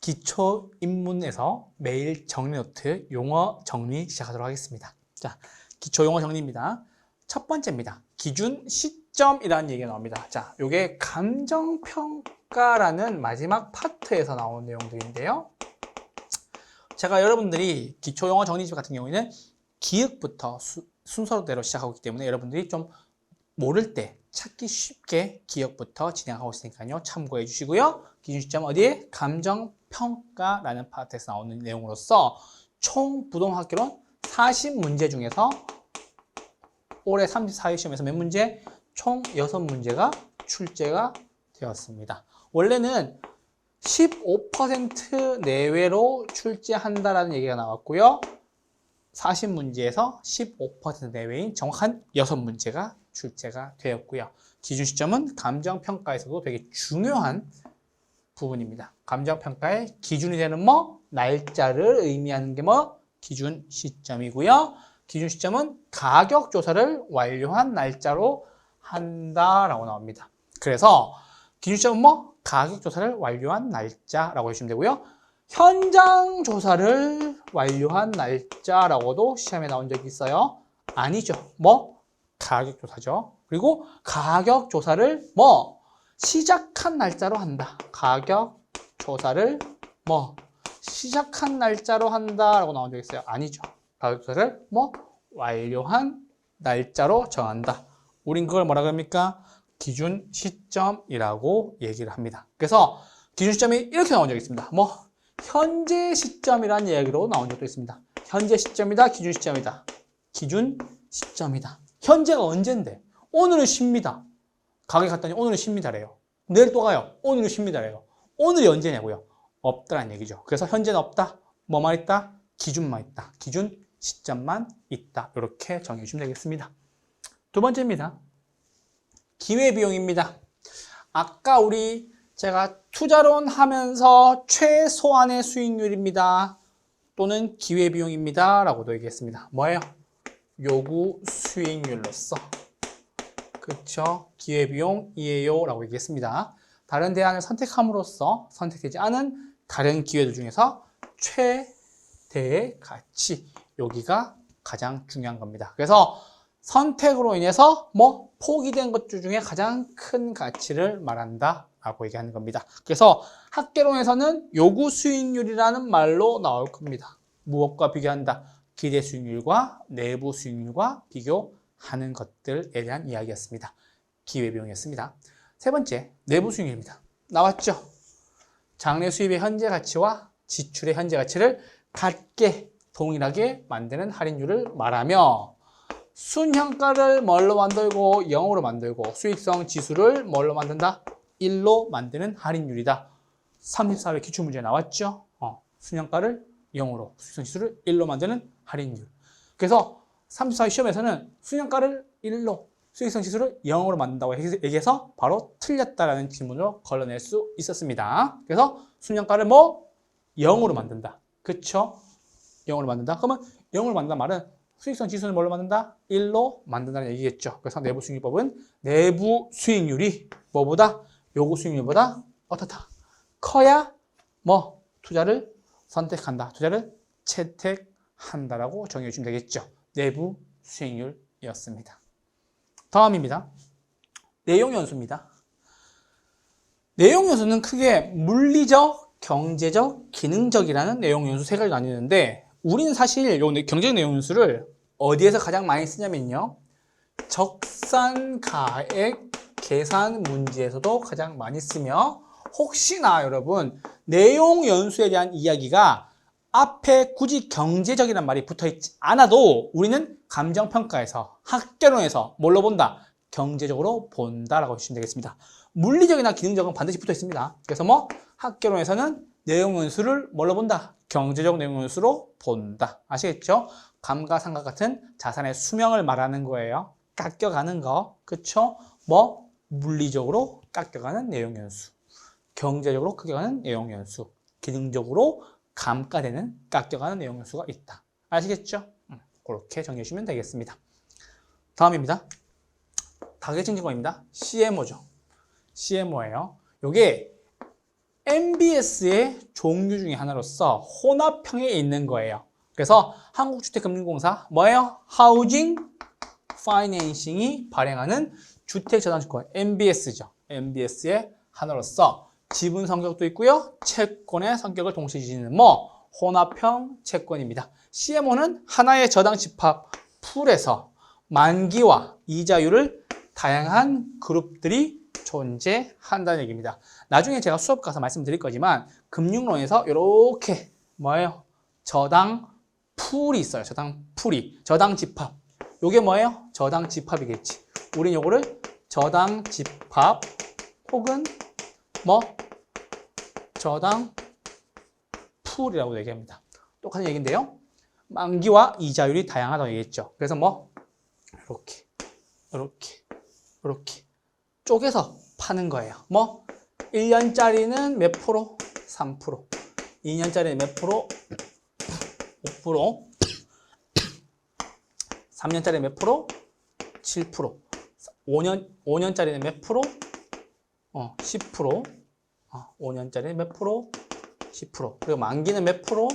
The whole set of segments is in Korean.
기초 입문에서 매일 정리 노트 용어 정리 시작하도록 하겠습니다. 자, 기초 용어 정리입니다. 첫 번째입니다. 기준 시점이라는 얘기가 나옵니다. 자, 요게 감정평가라는 마지막 파트에서 나온 내용들인데요. 제가 여러분들이 기초 용어 정리집 같은 경우에는 기억부터 순서대로 시작하고 있기 때문에 여러분들이 좀 모를 때 찾기 쉽게 기억부터 진행하고 있으니까요. 참고해 주시고요. 기준 시점 어디에? 감정평가라는 파트에서 나오는 내용으로서 총 부동학개론 40문제 중에서 올해 34회 시험에서 몇 문제? 총 6문제가 출제가 되었습니다. 원래는 15% 내외로 출제한다라는 얘기가 나왔고요. 40문제에서 15% 내외인 정확한 6문제가 출제가 되었고요. 기준 시점은 감정평가에서도 되게 중요한 부분입니다. 감정평가의 기준이 되는 날짜를 의미하는 게 기준 시점이고요. 기준 시점은 가격 조사를 완료한 날짜로 한다라고 나옵니다. 그래서 기준 시점은 가격 조사를 완료한 날짜라고 해주시면 되고요. 현장 조사를 완료한 날짜라고도 시험에 나온 적이 있어요. 아니죠. 가격 조사죠. 그리고 가격 조사를 시작한 날짜로 한다. 가격 조사를 시작한 날짜로 한다라고 나온 적 있어요. 아니죠. 가격 조사를 완료한 날짜로 정한다. 우린 그걸 뭐라 그럽니까? 기준 시점이라고 얘기를 합니다. 그래서 기준 시점이 이렇게 나온 적이 있습니다. 현재 시점이라는 얘기로 나온 적도 있습니다. 현재 시점이다, 기준 시점이다. 기준 시점이다. 현재가 언젠데? 오늘은 10입니다. 가게 갔더니 오늘은 10입니다래요. 내일 또 가요. 오늘은 10입니다래요. 오늘이 언제냐고요? 없다라는 얘기죠. 그래서 현재는 없다. 뭐만 있다? 기준만 있다. 기준 시점만 있다. 이렇게 정해 주시면 되겠습니다. 두 번째입니다. 기회비용입니다. 아까 제가 투자론 하면서 최소한의 수익률입니다. 또는 기회비용입니다. 라고도 얘기했습니다. 뭐예요? 요구 수익률로서. 그쵸? 기회비용이에요. 라고 얘기했습니다. 다른 대안을 선택함으로써 선택되지 않은 다른 기회들 중에서 최대의 가치. 여기가 가장 중요한 겁니다. 그래서 선택으로 인해서 포기된 것들 중에 가장 큰 가치를 말한다 라고 얘기하는 겁니다. 그래서 학개론에서는 요구 수익률이라는 말로 나올 겁니다. 무엇과 비교한다? 기대 수익률과 내부 수익률과 비교하는 것들에 대한 이야기였습니다. 기회비용이었습니다. 세 번째, 내부 수익률입니다. 나왔죠? 장래 수입의 현재 가치와 지출의 현재 가치를 같게 동일하게 만드는 할인율을 말하며 순현가를 뭘로 만들고 0으로 만들고 수익성 지수를 뭘로 만든다? 1로 만드는 할인율이다. 34회 기출문제 나왔죠? 순현가를 0으로 수익성 지수를 1로 만드는 할인율. 그래서 34회 시험에서는 순현가를 1로 수익성 지수를 0으로 만든다고 얘기해서 바로 틀렸다라는 질문으로 걸러낼 수 있었습니다. 그래서 순현가를 0으로 만든다. 그쵸? 0으로 만든다. 그러면 0으로 만든다는 말은 수익성 지수는 뭘로 만든다? 1로 만든다는 얘기겠죠. 그래서 내부 수익률법은 내부 수익률이 뭐보다? 요구 수익률보다 어떻다? 커야 투자를 선택한다. 투자를 채택한다라고 정의해 주시면 되겠죠. 내부 수익률이었습니다. 다음입니다. 내용연수입니다. 내용연수는 크게 물리적, 경제적, 기능적이라는 내용연수 세 가지로 나뉘는데 우리는 사실 요 경제적 내용연수를 어디에서 가장 많이 쓰냐면요. 적산가액 계산 문제에서도 가장 많이 쓰며 혹시나 여러분 내용연수에 대한 이야기가 앞에 굳이 경제적이란 말이 붙어있지 않아도 우리는 감정평가에서 학개론에서 뭘로 본다? 경제적으로 본다라고 해주시면 되겠습니다. 물리적이나 기능적은 반드시 붙어있습니다. 그래서 학개론에서는 내용연수를 뭘로 본다? 경제적 내용연수로 본다. 아시겠죠? 감가상각 같은 자산의 수명을 말하는 거예요. 깎여가는 거. 그쵸? 물리적으로 깎여가는 내용연수. 경제적으로 깎여가는 내용연수. 기능적으로 감가되는 깎여가는 내용연수가 있다. 아시겠죠? 그렇게 정리해 주시면 되겠습니다. 다음입니다. 가계증진권입니다. CMO죠. CMO예요. 요게 MBS의 종류 중에 하나로서 혼합형에 있는 거예요. 그래서 한국주택금융공사 뭐예요? 하우징 파이낸싱이 발행하는 주택저당채권 MBS죠. MBS의 하나로서 지분 성격도 있고요. 채권의 성격을 동시에 지니는 혼합형 채권입니다. CMO는 하나의 저당 집합 풀에서 만기와 이자율을 다양한 그룹들이 존재한다는 얘기입니다. 나중에 제가 수업 가서 말씀드릴 거지만 금융론에서 이렇게 뭐예요? 저당 풀이 있어요. 저당 풀이. 저당 집합. 요게 뭐예요? 저당 집합이겠지. 우린 요거를 저당 집합 혹은 저당 풀이라고 얘기합니다. 똑같은 얘기인데요. 만기와 이자율이 다양하다고 얘기했죠. 그래서 이렇게 쪼개서 파는 거예요. 1년짜리는 몇 프로? 3%. 2년짜리는 몇 프로? 5%. 3년짜리 몇 프로? 7%. 5년짜리는 몇 프로? 10%. 5년짜리는 몇 프로? 10%. 그리고 만기는 몇 프로?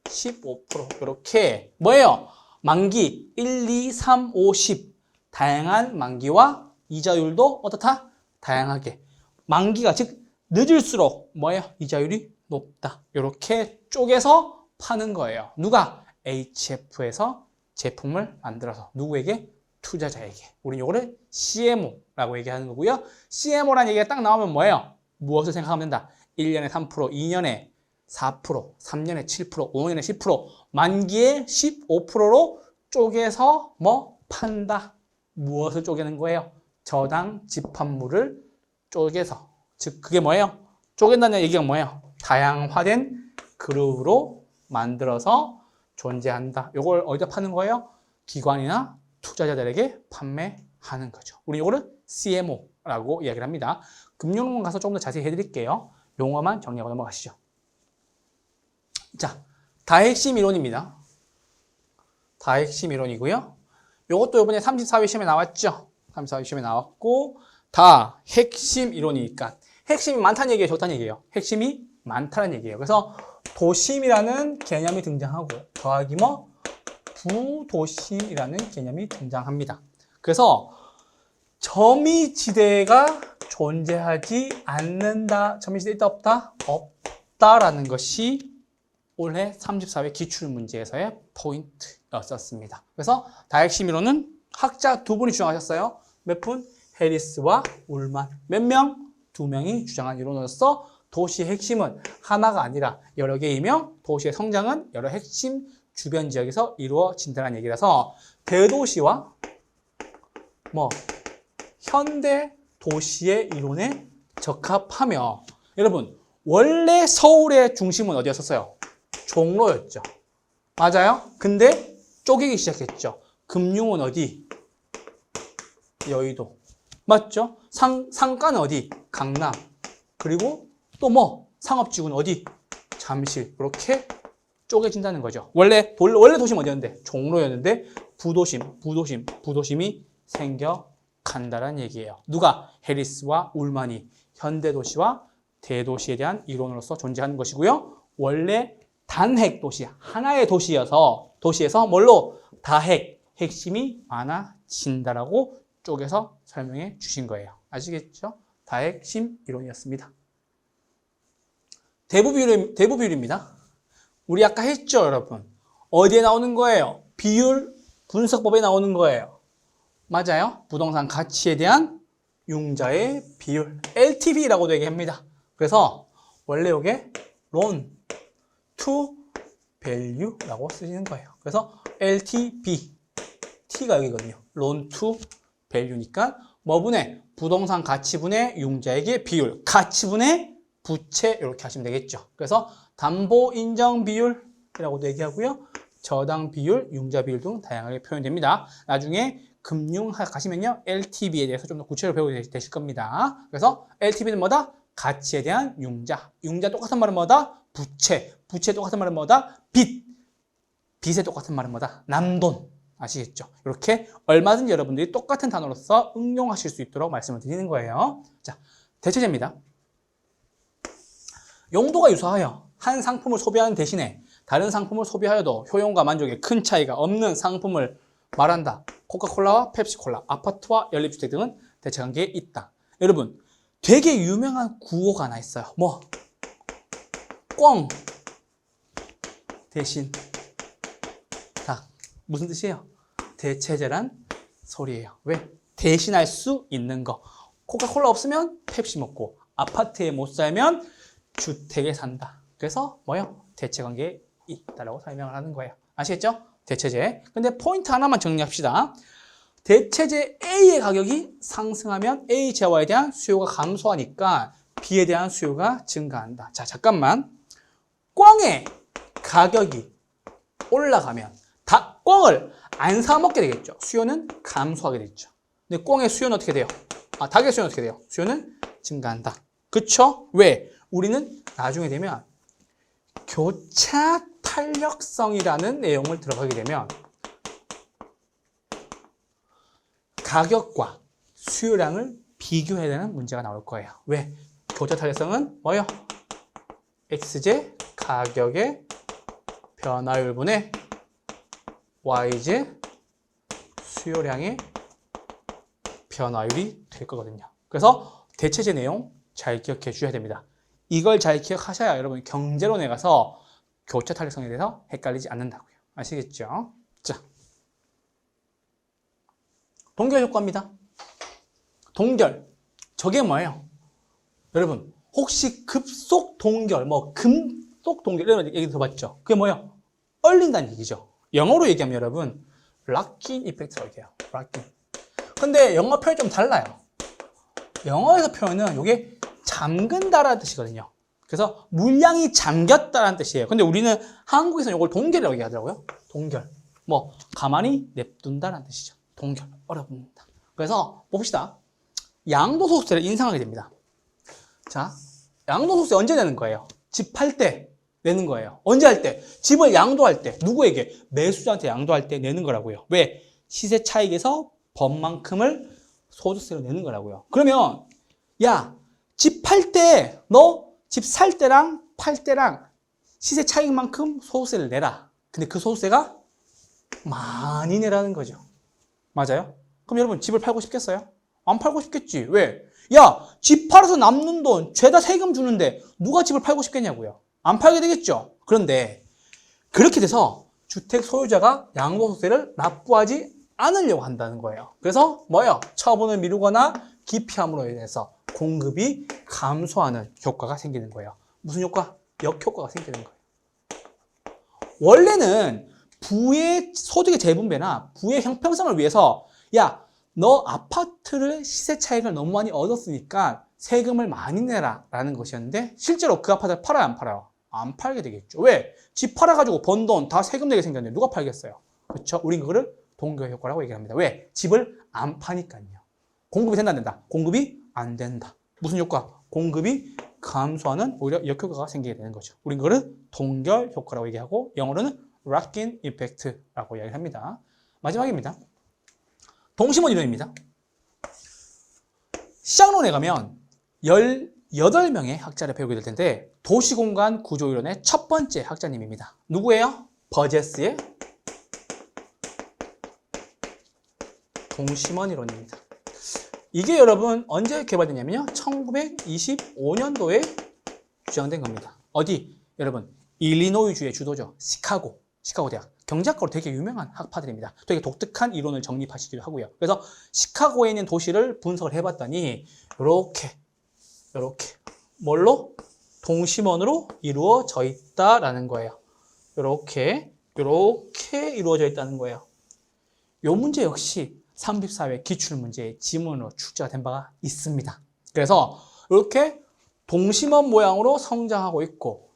15%. 이렇게 뭐예요? 만기 1, 2, 3, 5, 10. 다양한 만기와 이자율도 어떻다? 다양하게. 만기가 즉 늦을수록 뭐예요? 이자율이 높다. 이렇게 쪼개서 파는 거예요. 누가? HF에서 제품을 만들어서 누구에게? 투자자에게. 우리는 이거를 CMO라고 얘기하는 거고요. CMO라는 얘기가 딱 나오면 뭐예요? 무엇을 생각하면 된다? 1년에 3%, 2년에 4%, 3년에 7%, 5년에 10%, 만기에 15%로 쪼개서 판다. 무엇을 쪼개는 거예요? 저당 집합물을 쪼개서. 즉 그게 뭐예요? 쪼갠다는 얘기가 뭐예요? 다양화된 그룹으로 만들어서 존재한다. 이걸 어디다 파는 거예요? 기관이나 투자자들에게 판매하는 거죠. 우리 이거를 CMO라고 이야기를 합니다. 금융론 가서 조금 더 자세히 해드릴게요. 용어만 정리하고 넘어가시죠. 자, 다핵심 이론입니다. 다핵심 이론이고요. 이것도 이번에 34회 시험에 나왔죠. 34회 시험에 나왔고 다 핵심 이론이니까 핵심이 많다는 얘기예요, 좋다는 얘기예요. 핵심이 많다는 얘기예요. 그래서 도심이라는 개념이 등장하고 더하기 부도심이라는 개념이 등장합니다. 그래서 점이지대가 존재하지 않는다. 점이지대 있다 없다? 없다라는 것이 올해 34회 기출문제에서의 포인트였었습니다. 그래서 다핵심 이론은 학자 두 분이 주장하셨어요. 몇 분? 해리스와 울만. 몇 명? 2명이 주장한 이론으로서 도시의 핵심은 하나가 아니라 여러 개이며 도시의 성장은 여러 핵심 주변 지역에서 이루어진다는 얘기라서 대도시와 현대 도시의 이론에 적합하며 여러분 원래 서울의 중심은 어디였었어요? 종로였죠. 맞아요? 근데 쪼개기 시작했죠. 금융은 어디? 여의도. 맞죠? 상가는 어디? 강남. 그리고 또 상업지구는 어디? 잠실. 이렇게 쪼개진다는 거죠. 원래 도심은 어디였는데? 종로였는데 부도심이 생겨간다는 얘기예요. 누가? 해리스와 울만이 현대도시와 대도시에 대한 이론으로서 존재하는 것이고요. 원래 단핵 도시, 하나의 도시에서 뭘로? 다핵, 핵심이 많아진다라고 쪼개서 설명해 주신 거예요. 아시겠죠? 다핵심 이론이었습니다. 대부 비율입니다. 우리 아까 했죠, 여러분? 어디에 나오는 거예요? 비율 분석법에 나오는 거예요. 맞아요? 부동산 가치에 대한 융자의 비율, LTV라고도 얘기합니다. 그래서 원래 이게 loan to value라고 쓰시는 거예요. 그래서 LTV, T가 여기거든요. loan to value니까 뭐분의 부동산 가치분의 융자액의 비율, 가치분의 부채 이렇게 하시면 되겠죠. 그래서 담보 인정 비율이라고도 얘기하고요. 저당 비율, 융자 비율 등 다양하게 표현됩니다. 나중에 금융학 가시면요. LTV에 대해서 좀 더 구체적으로 배우게 되실 겁니다. 그래서 LTV는 뭐다? 가치에 대한 융자. 융자 똑같은 말은 뭐다? 부채. 부채 똑같은 말은 뭐다? 빚. 빚의 똑같은 말은 뭐다? 남돈. 아시겠죠? 이렇게 얼마든지 여러분들이 똑같은 단어로서 응용하실 수 있도록 말씀을 드리는 거예요. 자, 대체제입니다. 용도가 유사하여 한 상품을 소비하는 대신에 다른 상품을 소비하여도 효용과 만족에 큰 차이가 없는 상품을 말한다. 코카콜라와 펩시콜라, 아파트와 연립주택 등은 대체관계에 있다. 여러분, 되게 유명한 구호가 하나 있어요. 뭐? 꽝 대신 닭. 무슨 뜻이에요? 대체제란 소리예요. 왜? 대신할 수 있는 거. 코카콜라 없으면 펩시 먹고, 아파트에 못 살면 주택에 산다. 그래서 뭐요? 대체관계에 있다라고 설명을 하는 거예요. 아시겠죠? 대체제. 근데 포인트 하나만 정리합시다. 대체제 A의 가격이 상승하면 A 재화에 대한 수요가 감소하니까 B에 대한 수요가 증가한다. 자, 잠깐만. 꽝의 가격이 올라가면 닭꽝을 안 사 먹게 되겠죠. 수요는 감소하게 되겠죠. 근데 꽝의 수요는 어떻게 돼요? 닭의 수요는 어떻게 돼요? 수요는 증가한다. 그쵸? 왜? 우리는 나중에 되면 교차 탄력성이라는 내용을 들어가게 되면 가격과 수요량을 비교해야 되는 문제가 나올 거예요. 왜? 교차 탄력성은 뭐예요? X제 가격의 변화율분의 Y제 수요량의 변화율이 될 거거든요. 그래서 대체제 내용 잘 기억해 주셔야 됩니다. 이걸 잘 기억하셔야 여러분 경제론에 가서 교차 탄력성에 대해서 헷갈리지 않는다고요. 아시겠죠? 자, 동결 효과입니다. 동결. 저게 뭐예요? 여러분, 혹시 급속 동결, 뭐 금속 동결 이런 얘기 들어봤죠? 그게 뭐예요? 얼린다는 얘기죠. 영어로 얘기하면 여러분 락인 이펙트라고 얘기해요. 락인. 근데 영어 표현이 좀 달라요. 영어에서 표현은 이게 잠근다라는 뜻이거든요. 그래서 물량이 잠겼다라는 뜻이에요. 근데 우리는 한국에서는 이걸 동결이라고 얘기하더라고요. 동결. 뭐 가만히 냅둔다라는 뜻이죠. 동결. 어렵습니다. 그래서 봅시다. 양도소득세를 인상하게 됩니다. 자, 양도소득세 언제 내는 거예요? 집 팔 때 내는 거예요. 언제 할 때? 집을 양도할 때. 누구에게? 매수자한테 양도할 때 내는 거라고요. 왜? 시세 차익에서 법만큼을 소득세로 내는 거라고요. 그러면 야, 집 팔 때 너 집 살 때랑 팔 때랑 시세 차익만큼 소득세를 내라. 근데 그 소득세가 많이 내라는 거죠. 맞아요? 그럼 여러분 집을 팔고 싶겠어요? 안 팔고 싶겠지. 왜? 야, 집 팔아서 남는 돈 죄다 세금 주는데 누가 집을 팔고 싶겠냐고요. 안 팔게 되겠죠. 그런데 그렇게 돼서 주택 소유자가 양도소득세를 납부하지 않으려고 한다는 거예요. 그래서 뭐예요? 처분을 미루거나 기피함으로 인해서 공급이 감소하는 효과가 생기는 거예요. 무슨 효과? 역효과가 생기는 거예요. 원래는 부의 소득의 재분배나 부의 형평성을 위해서 야, 너 아파트를 시세 차익을 너무 많이 얻었으니까 세금을 많이 내라 라는 것이었는데 실제로 그 아파트를 팔아요, 안 팔아요? 안 팔게 되겠죠. 왜? 집 팔아가지고 번 돈 다 세금 내게 생겼는데 누가 팔겠어요? 그렇죠? 우린 그거를 동결 효과라고 얘기합니다. 왜? 집을 안 파니까요. 공급이 된다 안 된다? 공급이 안 된다. 무슨 효과? 공급이 감소하는 오히려 역효과가 생기게 되는 거죠. 우린 그거를 동결 효과라고 얘기하고 영어로는 lock-in effect라고 이야기합니다. 마지막입니다. 동심원 이론입니다. 시작론에 가면 18명의 학자를 배우게 될 텐데 도시공간 구조이론의 첫 번째 학자님입니다. 누구예요? 버제스의 동심원 이론입니다. 이게 여러분 언제 개발됐냐면요. 1925년도에 주장된 겁니다. 어디? 여러분 일리노이주의 주도죠. 시카고 대학. 경제학과로 되게 유명한 학파들입니다. 되게 독특한 이론을 정립하시기도 하고요. 그래서 시카고에 있는 도시를 분석을 해봤더니 이렇게 뭘로? 동심원으로 이루어져 있다라는 거예요. 이렇게 이루어져 있다는 거예요. 이 문제 역시 34회 기출문제의 지문으로 출제가 된 바가 있습니다. 그래서 이렇게 동심원 모양으로 성장하고 있고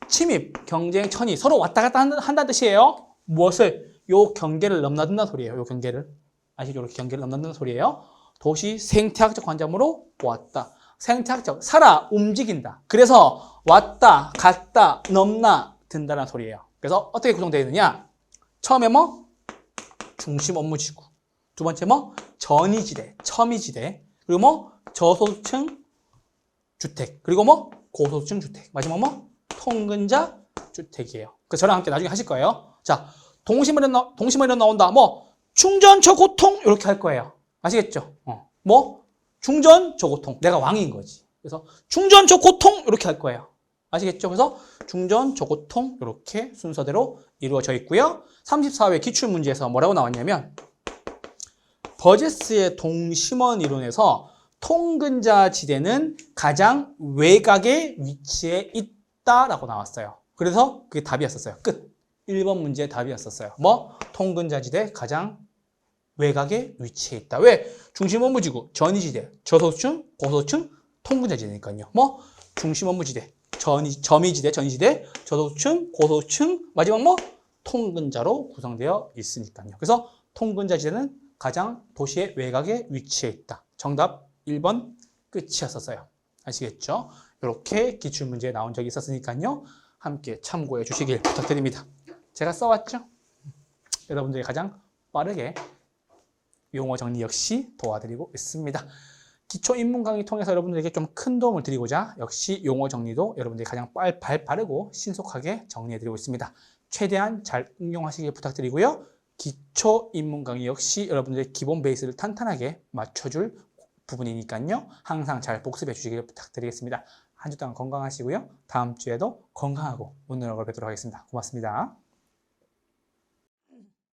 침입, 경쟁, 천이 서로 왔다 갔다 한다는 뜻이에요. 무엇을? 요 경계를 넘나든다는 소리예요. 요 경계를. 아시죠? 이렇게 경계를 넘나든다는 소리예요. 도시 생태학적 관점으로 왔다. 생태학적, 살아, 움직인다. 그래서 왔다, 갔다, 넘나든다는 소리예요. 그래서 어떻게 구성되어 있느냐? 처음에 뭐? 중심 업무지구. 두 번째 뭐? 전이지대, 첨이지대. 그리고 뭐? 저소득층 주택. 그리고 뭐? 고소득층 주택. 마지막 뭐? 통근자 주택이에요. 그래서 저랑 함께 나중에 하실 거예요. 자, 동심으로 나온다. 뭐? 충전 저고통 이렇게 할 거예요. 아시겠죠? 뭐? 충전 저고통. 내가 왕인 거지. 그래서 충전 저고통 이렇게 할 거예요. 아시겠죠? 그래서 충전 저고통 이렇게 순서대로 이루어져 있고요. 34회 기출문제에서 뭐라고 나왔냐면 버제스의 동심원 이론에서 통근자 지대는 가장 외곽에 위치해 있다라고 나왔어요. 그래서 그게 답이었었어요. 끝. 1번 문제의 답이었었어요. 뭐? 통근자 지대 가장 외곽에 위치해 있다. 왜? 중심업무지구, 전이지대, 저소득층, 고소득층, 통근자 지대니까요. 뭐? 중심업무지대, 점이지대, 전이지대, 저소득층, 고소득층, 마지막 뭐? 통근자로 구성되어 있으니까요. 그래서 통근자 지대는 가장 도시의 외곽에 위치해 있다. 정답 1번 끝이었었어요. 아시겠죠? 이렇게 기출문제에 나온 적이 있었으니까요. 함께 참고해 주시길 부탁드립니다. 제가 써왔죠? 여러분들이 가장 빠르게 용어 정리 역시 도와드리고 있습니다. 기초 입문 강의 통해서 여러분들에게 좀 큰 도움을 드리고자 역시 용어 정리도 여러분들이 가장 빠르고 신속하게 정리해드리고 있습니다. 최대한 잘 응용하시길 부탁드리고요. 기초 입문 강의 역시 여러분들의 기본 베이스를 탄탄하게 맞춰줄 부분이니까요. 항상 잘 복습해 주시길 부탁드리겠습니다. 한 주 동안 건강하시고요. 다음 주에도 건강하고 웃는 얼굴 뵙도록 하겠습니다. 고맙습니다.